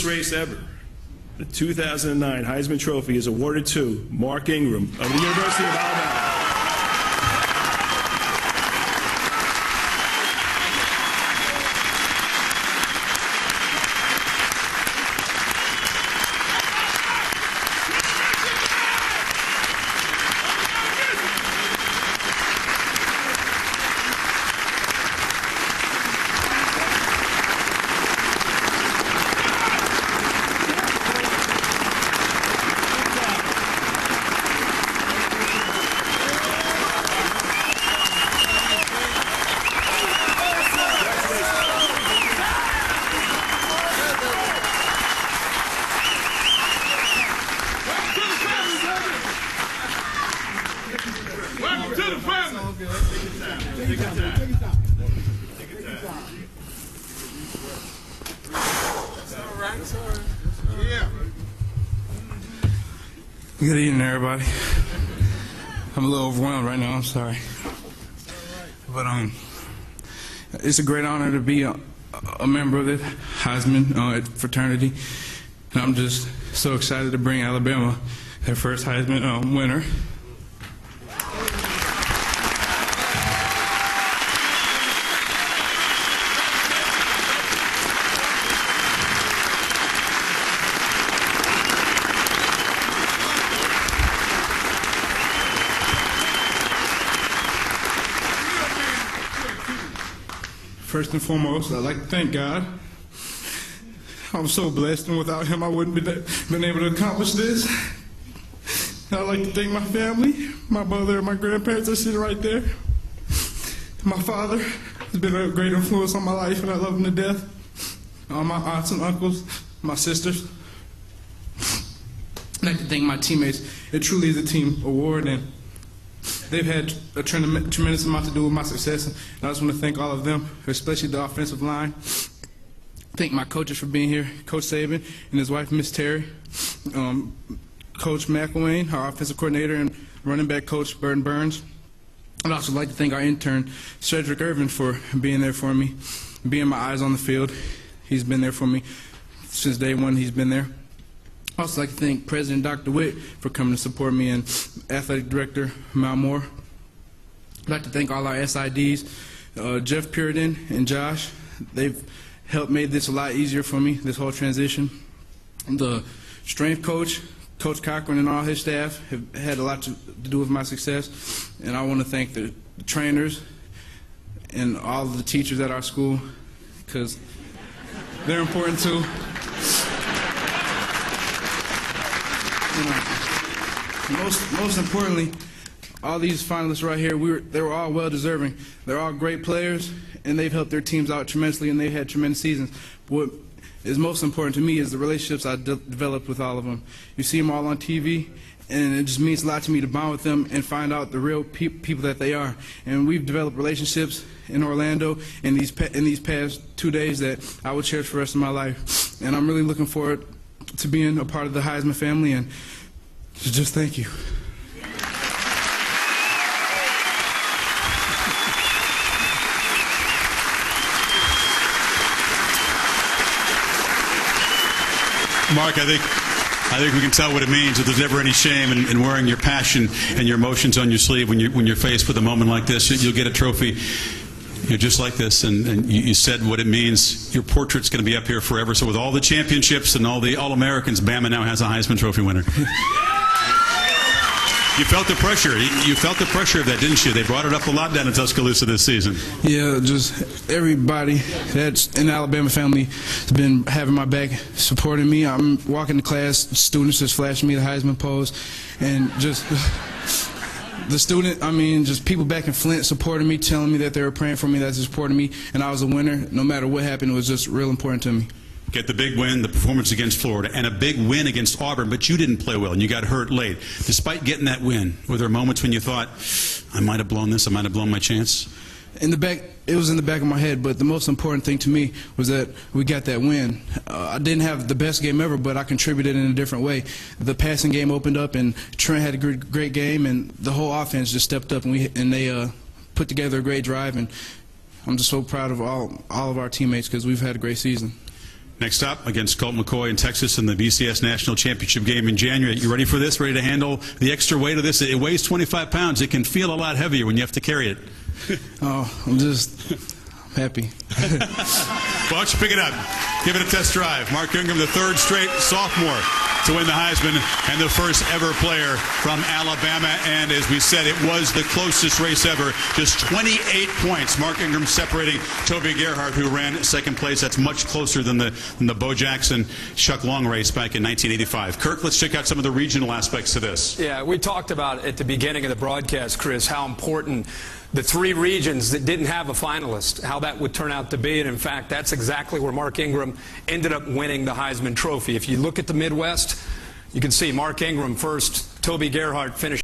race ever. The 2009 Heisman Trophy is awarded to Mark Ingram of the University of Alabama. Good evening, everybody. I'm a little overwhelmed right now. I'm sorry, but it's a great honor to be a member of the Heisman fraternity, and I'm just so excited to bring Alabama their first Heisman winner. First and foremost, I'd like to thank God. I'm so blessed, and without Him, I wouldn't have been able to accomplish this. And I'd like to thank my family, my mother and my grandparents are sitting right there. My father has been a great influence on my life, and I love him to death. All my aunts and uncles, my sisters. I'd like to thank my teammates. It truly is a team award, and they've had a tremendous amount to do with my success, and I just want to thank all of them, especially the offensive line. Thank my coaches for being here, Coach Saban and his wife, Miss Terry, Coach McElwain, our offensive coordinator, and running back coach, Burton Burns. I'd also like to thank our intern, Cedric Irvin, for being there for me, being my eyes on the field. He's been there for me since day one he's been there. I'd also like to thank President Dr. Witt for coming to support me, and Athletic Director Mal Moore. I'd like to thank all our SIDs, Jeff Puritan and Josh. They've helped made this a lot easier for me, this whole transition. The strength coach, Coach Cochran, and all his staff have had a lot to do with my success. And I want to thank the trainers and all of the teachers at our school, because they're important too. Most importantly, all these finalists right here, they were all well-deserving. They're all great players, and they've helped their teams out tremendously, and they've had tremendous seasons. What is most important to me is the relationships I developed with all of them. You see them all on TV, and it just means a lot to me to bond with them and find out the real people that they are. And we've developed relationships in Orlando in these past 2 days that I will cherish for the rest of my life. And I'm really looking forward to being a part of the Heisman family, and just thank you. Mark, I think we can tell what it means that there's never any shame in wearing your passion and your emotions on your sleeve when you're faced with a moment like this. You'll get a trophy, just like this, and you said what it means. Your portrait's going to be up here forever. So with all the championships and all the All-Americans, Bama now has a Heisman Trophy winner. You felt the pressure. You felt the pressure of that, didn't you? They brought it up a lot down in Tuscaloosa this season. Yeah, just everybody that's in the Alabama family has been having my back, supporting me. I'm walking to class, students just flashing me the Heisman pose, and just just people back in Flint supporting me, telling me that they were praying for me, that they supported me, and I was a winner. No matter what happened, it was just real important to me. Get the big win, the performance against Florida, and a big win against Auburn, but you didn't play well, and you got hurt late. Despite getting that win, were there moments when you thought, I might have blown this, I might have blown my chance? It was in the back of my head, but the most important thing to me was that we got that win. I didn't have the best game ever, but I contributed in a different way. The passing game opened up, and Trent had a great game, and the whole offense just stepped up, and they put together a great drive, and I'm just so proud of all of our teammates because we've had a great season. Next up, against Colt McCoy in Texas in the BCS National Championship game in January. You ready for this? Ready to handle the extra weight of this? It weighs 25 pounds. It can feel a lot heavier when you have to carry it. Oh, I'm happy. Why don't you pick it up? Give it a test drive. Mark Ingram, the third straight sophomore to win the Heisman and the first ever player from Alabama. And as we said, it was the closest race ever. Just 28 points. Mark Ingram separating Toby Gerhardt, who ran second place. That's much closer than the Bo Jackson Chuck Long race back in 1985. Kirk, let's check out some of the regional aspects to this. Yeah, we talked about at the beginning of the broadcast, Chris, how important the three regions that didn't have a finalist, how that would turn out to be. And in fact, that's exactly where Mark Ingram ended up winning the Heisman Trophy. If you look at the Midwest, you can see Mark Ingram first, Toby Gerhardt finished